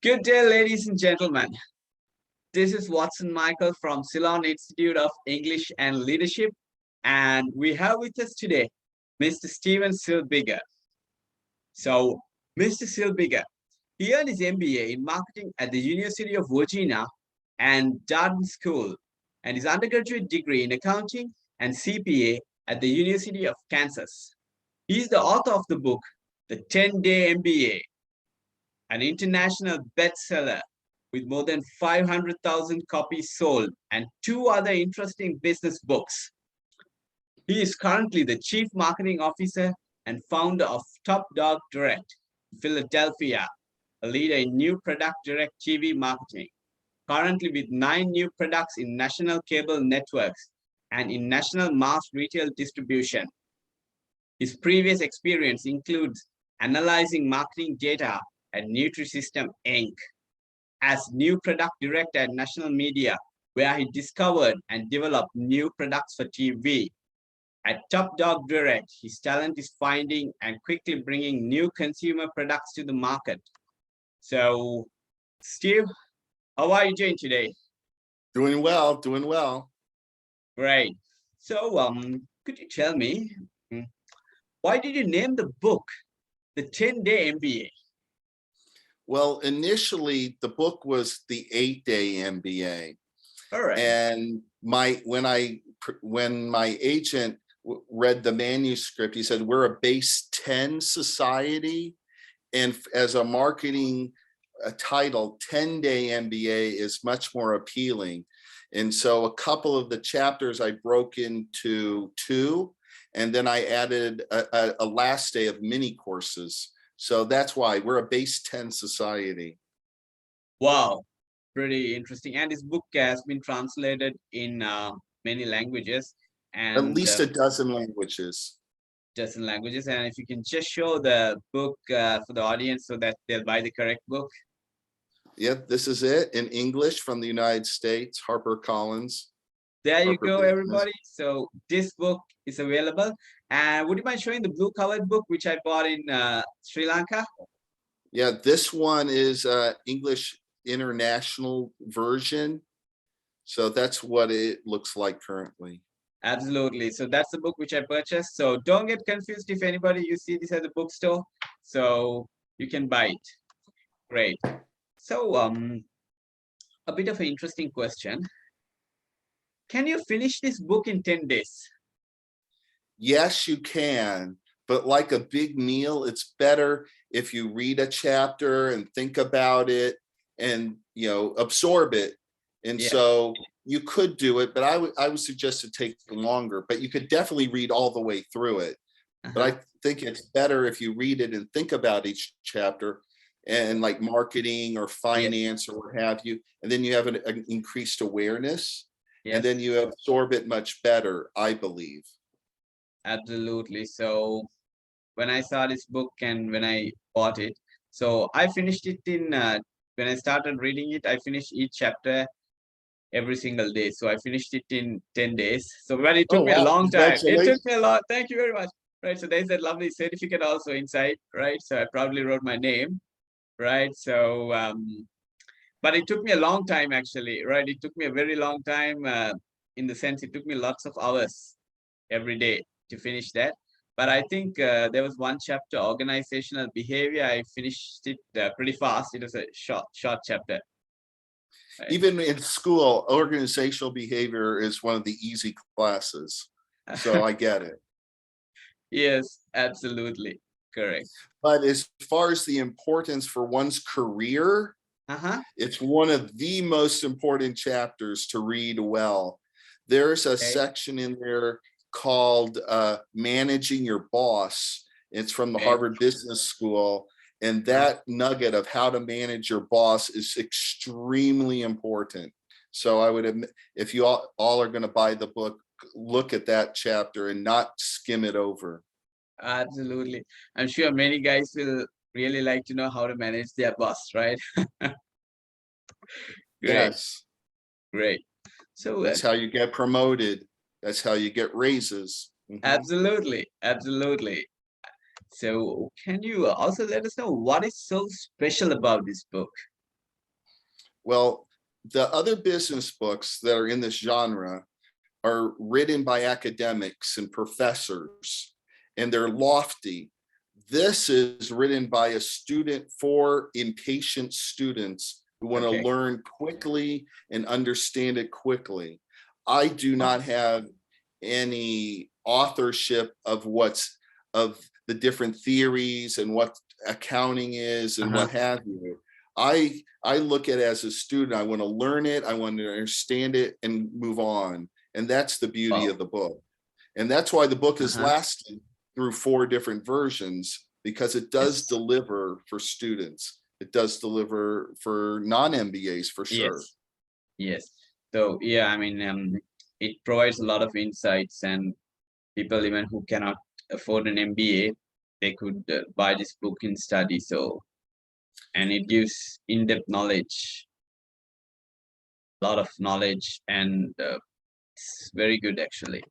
Good day, ladies and gentlemen. This is Watson Michael from Ceylon Institute of English and Leadership, and we have with us today Mr. Steven Silbiger. So, Mr. Silbiger, he earned his MBA in marketing at the University of Virginia and Darden School, and his undergraduate degree in accounting and CPA at the University of Kansas. He is the author of the book, The 10-day MBA, an international bestseller with more than 500,000 copies sold and two other interesting business books. He is currently the Chief Marketing Officer and founder of Top Dog Direct, Philadelphia, a leader in new product direct TV marketing, currently with 9 new products in national cable networks and in national mass retail distribution. His previous experience includes analyzing marketing data at Nutrisystem Inc. as new product director at national media, where he discovered and developed new products for TV. At Top Dog Direct, his talent is finding and quickly bringing new consumer products to the market. So, Steve, how are you doing today? Doing well, doing well. Great. So, could you tell me, why did you name the book The 10-day MBA? Well, initially the book was the 8-day MBA. All right. And when my agent read the manuscript, he said, we're a base 10 society. And as a marketing title, 10-day MBA is much more appealing. And so a couple of the chapters I broke into 2, and then I added a last day of mini courses. So that's why we're a base 10 society. Wow, pretty interesting. And this book has been translated in many languages. And at least a dozen languages. And if you can just show the book for the audience so that they'll buy the correct book. Yep, this is it in English from the United States, HarperCollins. There you go, everybody. So this book is available. And would you mind showing the blue colored book, which I bought in Sri Lanka? Yeah, this one is English international version. So that's what it looks like currently. Absolutely. So that's the book which I purchased. So don't get confused if anybody you see this at the bookstore. So you can buy it. Great. So a bit of an interesting question. Can you finish this book in 10 days? Yes, you can. But like a big meal, it's better if you read a chapter and think about it and, absorb it. And so you could do it, but I would suggest it take longer, but you could definitely read all the way through it. But I think it's better if you read it and think about each chapter and like marketing or finance or what have you. And then you have an increased awareness and then you absorb it much better, I believe. Absolutely. So when I saw this book and when I bought it, so I finished it in, when I started reading it, I finished each chapter every single day. So I finished it in 10 days. So but it took me a long time. It took me a lot. Thank you very much. Right. So there's that lovely certificate also inside. Right. So I probably wrote my name. Right. So, but it took me a long time actually. Right. It took me a very long time in the sense it took me lots of hours every day to finish that. But I think there was one chapter, organizational behavior. I finished it pretty fast. It was a short chapter. Right. Even in school, organizational behavior is one of the easy classes. So I get it. Yes, absolutely. Correct. But as far as the importance for one's career, it's one of the most important chapters to read well. There's a section in there called Managing Your Boss. It's from the Harvard Business School. And that nugget of how to manage your boss is extremely important. So I would, if you all are going to buy the book, look at that chapter and not skim it over. Absolutely. I'm sure many guys will really like to know how to manage their boss, right? Great. Yes. Great. So that's how you get promoted. That's how you get raises. Absolutely. Absolutely. So can you also let us know what is so special about this book? Well, the other business books that are in this genre are written by academics and professors, and they're lofty. This is written by a student for impatient students who want to Okay. learn quickly and understand it quickly. I do Oh, not have any authorship of the different theories and what accounting is and uh-huh. what have you. I look at it as a student. I want to learn it, I want to understand it and move on. And that's the beauty Wow. of the book. And that's why the book has Uh-huh. lasted through 4 different versions, because it does Yes. deliver for students. It does deliver for non-MBAs for sure. Yes. Yes. So yeah, I mean, it provides a lot of insights, and people even who cannot afford an MBA, they could buy this book and study. So, and it gives in-depth knowledge, a lot of knowledge, and it's very good actually.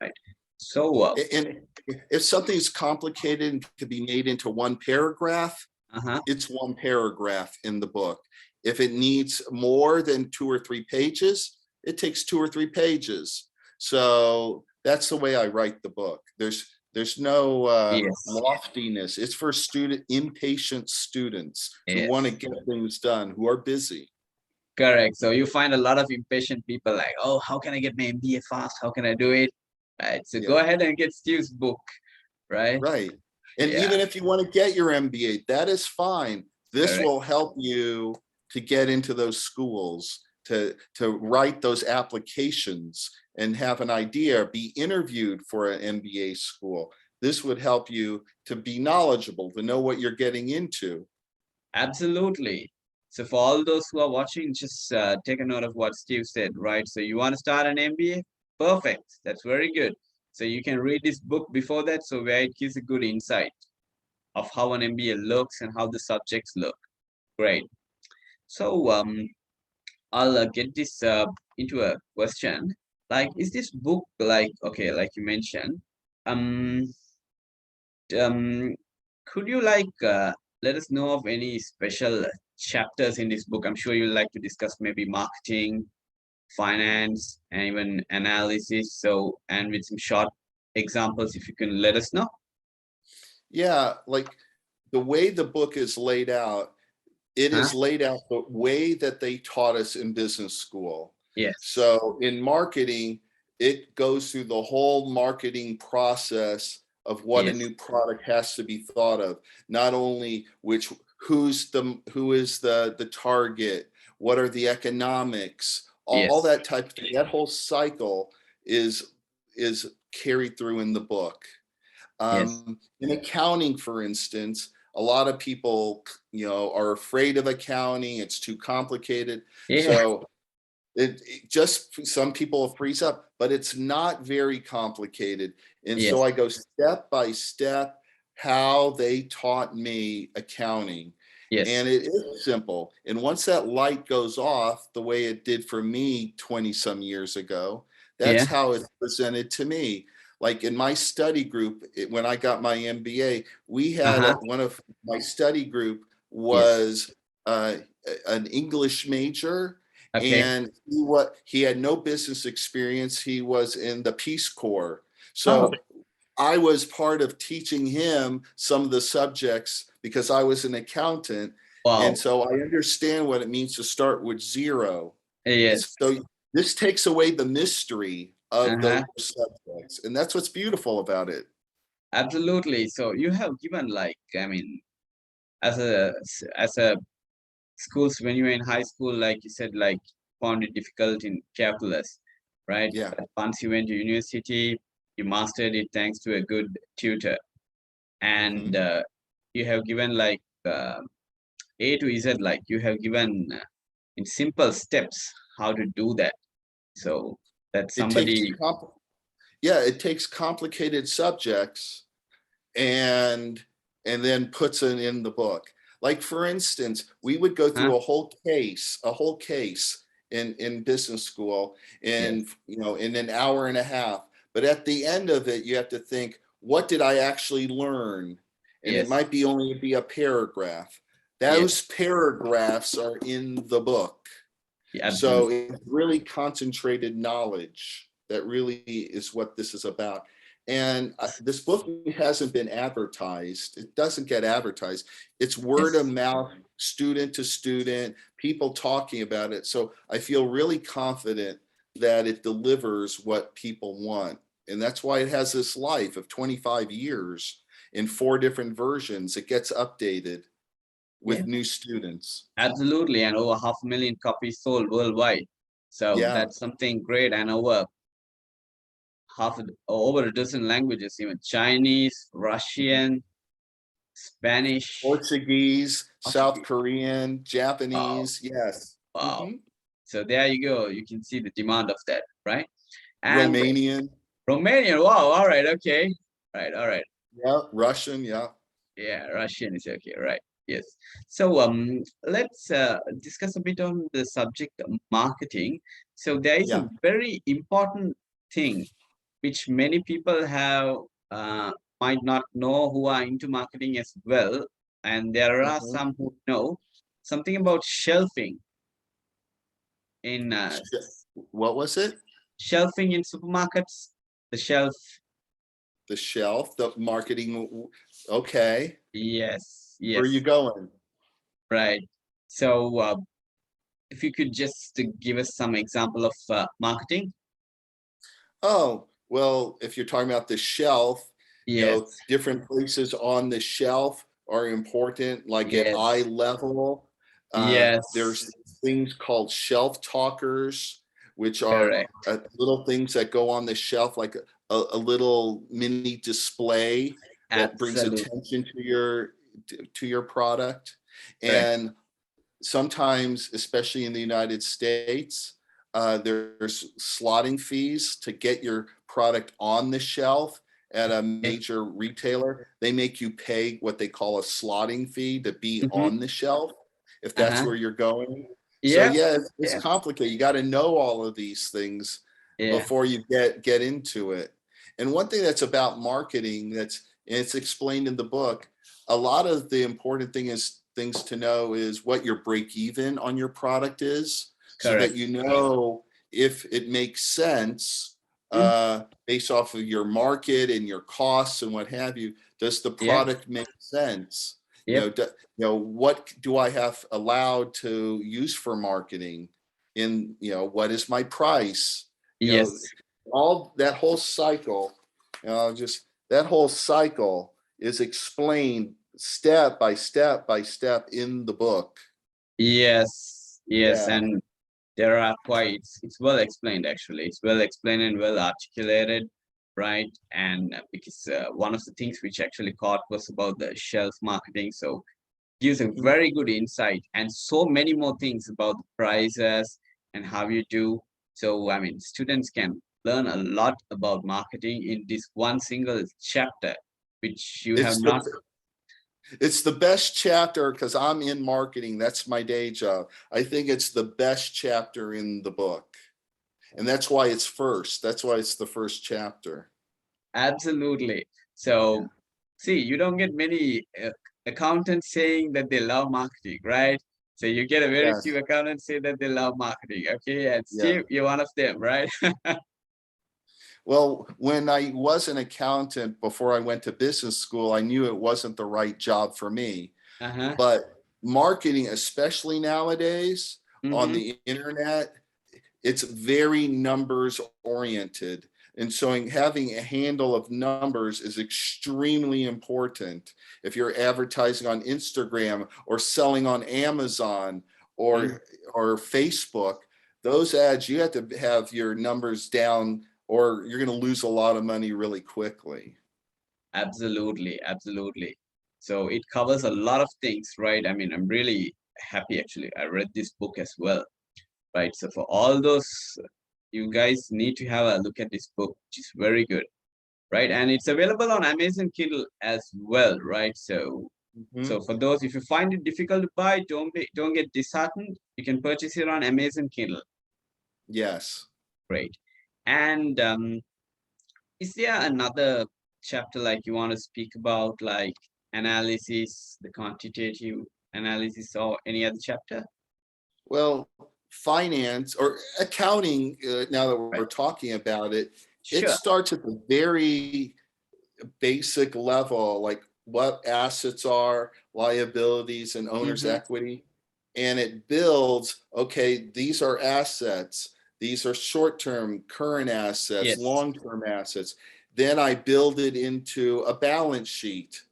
Right. So, And if something's complicated and can be made into one paragraph, uh-huh. it's one paragraph in the book. If it needs more than 2 or 3 pages, it takes 2 or 3 pages. So that's the way I write the book. There's no Yes. loftiness. It's for impatient students who want to Yes. get things done, who are busy. Correct. So you find a lot of impatient people like, oh, how can I get my MBA fast? How can I do it? Right. So go Yeah, ahead and get Steve's book. Right. right. And Yeah. even if you want to get your MBA, that is fine. This Correct. will help you to get into those schools, to write those applications and have an idea, be interviewed for an MBA school. This would help you to be knowledgeable, to know what you're getting into. Absolutely. So for all those who are watching, just take a note of what Steve said, right? So you want to start an MBA? Perfect. That's very good. So you can read this book before that, so where it gives a good insight of how an MBA looks and how the subjects look. Great. So I'll get this into a question. Like, is this book like okay, like you mentioned, um, um, could you like let us know of any special chapters in this book? I'm sure you'd like to discuss maybe marketing, finance, and even analysis. So, and with some short examples, if you can let us know. Yeah, like the way the book is laid out, it Huh? is laid out the way that they taught us in business school. Yes. So in marketing, it goes through the whole marketing process of what a Yes. new product has to be thought of, not only who is the target, what are the economics, all Yes. that type of thing. That whole cycle is is carried through in the book. Yes. In accounting, for instance, a lot of people, are afraid of accounting. It's too complicated. Yeah. So it just some people freeze up, but it's not very complicated. And so Yes. I go step by step how they taught me accounting. Yes. And it is simple. And once that light goes off, the way it did for me 20 some years ago, that's Yeah. how it's presented to me. Like in my study group, when I got my MBA, we had Uh-huh. one of my study group Yes. was an English major, Okay. and he had no business experience. He was in the Peace Corps. Oh, So I was part of teaching him some of the subjects because I was an accountant. And wow. so I understand what it means to start with zero. And Yes. so this takes away the mystery of Uh-huh. those subjects. And that's what's beautiful about it. Absolutely. So you have given like, I mean, as a schools when you were in high school, like you said, like found it difficult in calculus, right? Yeah. But once you went to university, you mastered it thanks to a good tutor, and Hmm. you have given like A to Z, like you have given in simple steps how to do that. So that It takes, somebody, yeah, it takes complicated subjects and then puts it in the book. Like for instance, we would go huh? through a whole case in business school in Yes, in an hour and a half. But at the end of it, you have to think, what did I actually learn? And it yes, might be only be a paragraph. Yes. Those paragraphs are in the book. Yeah, So absolutely. it's really concentrated knowledge. That really is what this is about. And this book hasn't been advertised. It doesn't get advertised. It's word of Yes. mouth, student to student, people talking about it. So I feel really confident that it delivers what people want. And that's why it has this life of 25 years in 4 different versions. It gets updated Yeah, with new students. absolutely. And over 500,000 copies sold worldwide. So Yeah. that's something great. And over a dozen languages, even Chinese, Russian, Spanish, Portuguese, South Portuguese. Korean, Wow, Japanese. Yes. wow. Hmm. So there you go. You can see the demand of that, right? And Romanian. Romanian. Wow. All right. Okay. Right. All right. Yeah. Russian. Yeah. Yeah. Russian is okay. Right. Yes. So let's discuss a bit on the subject of marketing. So there is a Yeah. very important thing which many people have uh, might not know who are into marketing as well, and there are Hmm. some who know something about shelving in What was it? shelving in supermarkets. The shelf. The shelf, the marketing. Okay. Yes, Where are you yes, going? right. So if you could just give us some example of marketing. Oh, well, if you're talking about the shelf, Yes, different places on the shelf are important, like at eye yes, level. There's yes, things called shelf talkers, which are correct. little things that go on the shelf, like a little mini display that brings Absolutely attention to your product. correct. And sometimes, especially in the United States, there's slotting fees to get your product on the shelf at a Okay. major retailer. They make you pay what they call a slotting fee to be Mm-hmm. on the shelf, if that's Uh-huh. where you're going. So Yep. yeah, it's Yeah. complicated. You got to know all of these things Yeah. before you get into it. And one thing that's about marketing it's explained in the book, a lot of the important things to know is what your break even on your product is, so that Correct. you know if it makes sense Mm. based off of your market and your costs and what have you. Does the Yep. product make sense? Yep. What do I have allowed to use for marketing? What is my price? You know, Yes. all that whole cycle, just that whole cycle is explained step by step by step in the book. Yes. Yes. Yeah. And there are quite, it's well explained actually. It's well explained and well articulated, right? And because one of the things which actually caught was about the shelf marketing. So gives a Mhm. very good insight and so many more things about the prices and how you do. So, I mean, students can learn a lot about marketing in this one single chapter, which you have It's not. the it's the best chapter because I'm in marketing. That's my day job. I think it's the best chapter in the book. And that's why it's first. That's why it's the first chapter. Absolutely. Yeah. So, see, you don't get many accountants saying that they love marketing, right? So you get a very few Yes. accountants say that they love marketing. Okay, and Yeah. Steve, you're one of them, right? Well, when I was an accountant before I went to business school, I knew it wasn't the right job for me. Uh-huh. But marketing, especially nowadays on Mm-hmm. the internet, it's very numbers oriented. And so having a handle of numbers is extremely important. If you're advertising on Instagram or selling on Amazon Mm. or Facebook, those ads, you have to have your numbers down or you're going to lose a lot of money really quickly. Absolutely, absolutely. So it covers a lot of things, right? I mean, I'm really happy actually. I read this book as well, right? So for all those, you guys need to have a look at this book, which is very good, right? And it's available on Amazon Kindle as well, right? So Mhm. so for those, if you find it difficult to buy, don't get disheartened. You can purchase it on Amazon Kindle. Yes. Great. And is there another chapter like you want to speak about, like analysis, the quantitative analysis or any other chapter? Well, finance or accounting, now that we're Right. talking about it, it Sure. starts at the very basic level, like what assets are, liabilities, and owner's Mm-hmm. equity. And it builds, okay, these are assets, these are short-term current assets, Yes. long-term assets. Then I build it into a balance sheet.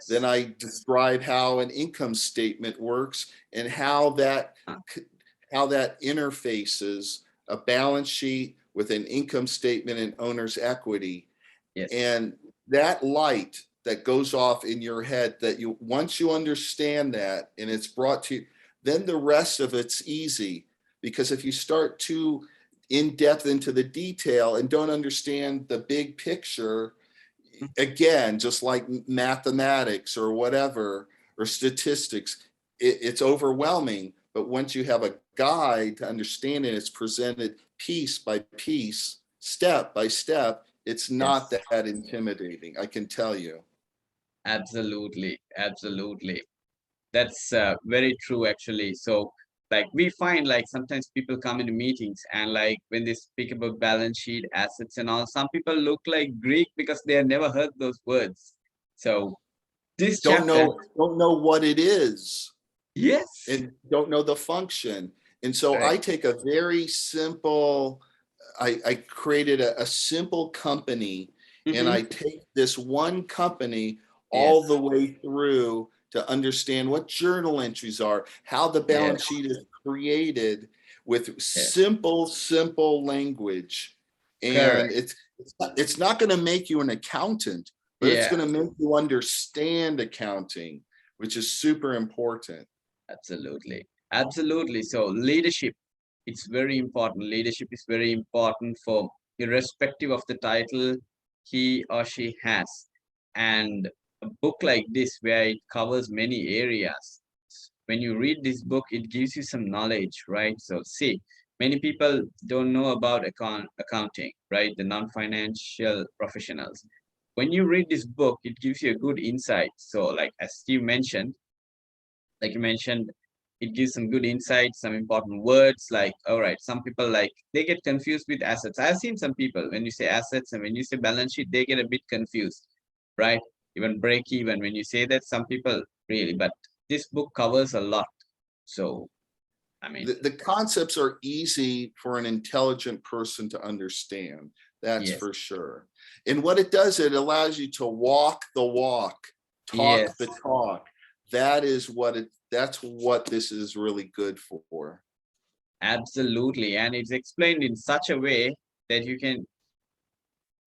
Then Yes. I describe how an income statement works and how that Uh, interfaces a balance sheet with an income statement and owner's equity. yes. And that light that goes off in your head, that you, once you understand that and it's brought to you, then the rest of it's easy. Because if you start too in depth into the detail and don't understand the big picture, again, just like mathematics or whatever, or statistics, it's overwhelming. But once you have a guide to understand it, it's presented piece by piece, step by step, it's not Yes. that intimidating, I can tell you. Absolutely. Absolutely. That's very true, actually. So, like, we find like sometimes people come into meetings and like when they speak about balance sheet, assets, and all, some people look like Greek because they have never heard those words. So, this Don't chapter, know what it is yes, and don't know the function. And so right. I take a very simple, I created a simple company, and Mm-hmm. I take this one company all Yes, the way through to understand what journal entries are, how the balance yes, sheet is created with yes, simple language. And correct. it's not going to make you an accountant, but it's Yeah, going to make you understand accounting, which is super important. absolutely. Absolutely. So, leadership, it's very important. Leadership is very important for irrespective of the title he or she has. And a book like this, where it covers many areas, when you read this book, it gives you some knowledge, right? So, see, many people don't know about accounting, right? The non-financial professionals. When you read this book, it gives you a good insight. So, like as Steve mentioned, like you mentioned, it gives some good insights, some important words. Like, all right, some people like they get confused with assets. I've seen some people when you say assets and when you say balance sheet, they get a bit confused, right? Even break even when you say that, some people really, but this book covers a lot. So, I mean, The concepts are easy for an intelligent person to understand. That's yes, for sure. And what it does, it allows you to walk the walk, talk the yes, talk. That is what it, that's what this is really good for. absolutely. And it's explained in such a way that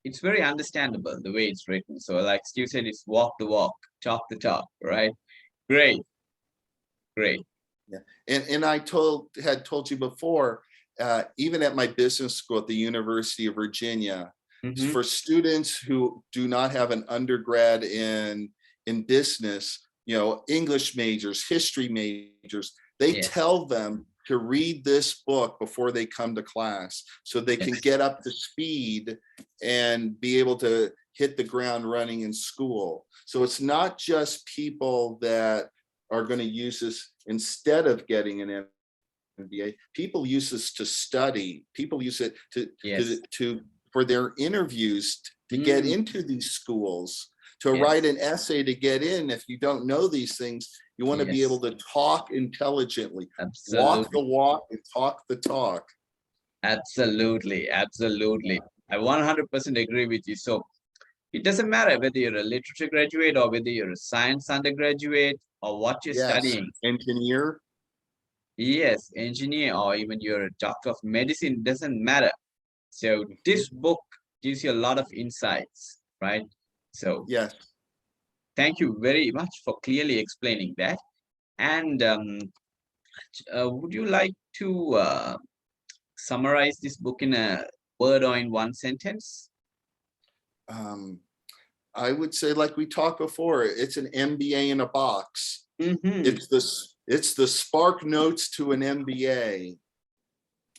it's very understandable the way it's written. So, like Steve said, it's walk the walk, talk the talk, right? Great, great. Yeah. And I had told you before, even at my business school at the University of Virginia, Mm-hmm. for students who do not have an undergrad in business, English majors, history majors, they Yes, tell them to read this book before they come to class so they can yes, get up to speed and be able to hit the ground running in school. So it's not just people that are going to use this instead of getting an MBA. People use this to study. People use it yes. to for their interviews to get Mm, into these schools, to write yes, an essay to get in. If you don't know these things, you want to be able yes, to talk intelligently, walk the absolutely, walk and talk the talk. absolutely, absolutely. I 100% agree with you. So it doesn't matter whether you're a literature graduate or whether you're a science undergraduate or what you're Yes, studying. engineer. Yes, engineer or even you're a doctor of medicine, doesn't matter. So this book gives you a lot of insights, right? So Yes. thank you very much for clearly explaining that. And would you like to summarize this book in a word or in one sentence? Um, I would say, like we talked before, it's an MBA in a box. Mm-hmm. It's the Spark Notes to an MBA.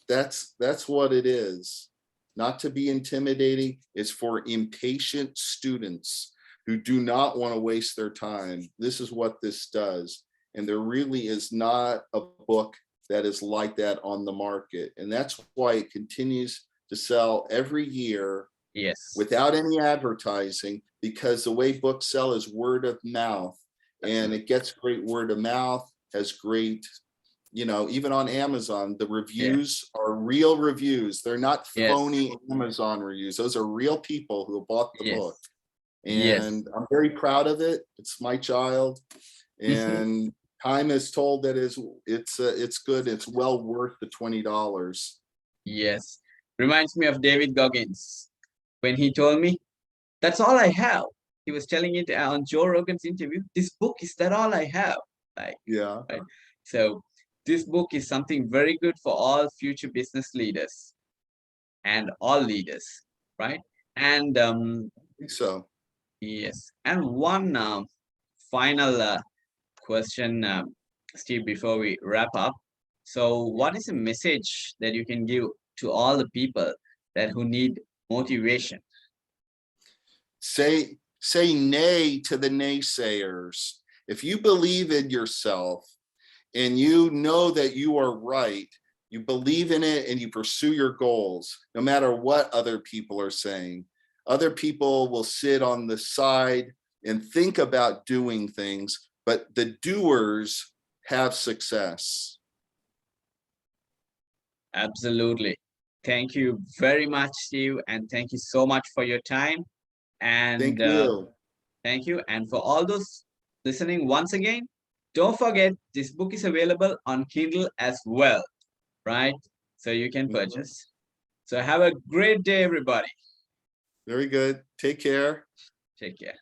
That's what it is. Not to be intimidating. It's for impatient students who do not want to waste their time. This is what this does. and there really is not a book that is like that on the market. And that's why it continues to sell every year Yes. without any advertising, because the way books sell is word of mouth, and it gets great word of mouth, has great, even on Amazon, the Yeah. reviews are real reviews. They're not Yes. phony Amazon reviews. Those are real people who bought the Yes. book. Yes. And I'm very proud of it. It's my child, and time has told that it's good. It's well worth the $20. Yes. Reminds me of David Goggins when he told me, that's all I have. He was telling it on Joe Rogan's interview. This book is that all I have. Like, Yeah, right? So this book is something very good for all future business leaders and all leaders, right? And I think so. yes, and one final question, Steve, before we wrap up. So, what is a message that you can give to all the people that who need motivation? Say nay to the naysayers. If you believe in yourself and you know that you are right, you believe in it and you pursue your goals, no matter what other people are saying. Other people will sit on the side and think about doing things, but the doers have success. Absolutely. Thank you very much, Steve, and thank you so much for your time. And Thank you. thank you. And for all those listening, once again, don't forget this book is available on Kindle as well, right? So you can Mhm. purchase. So have a great day, everybody. Very good. Take care. Take care.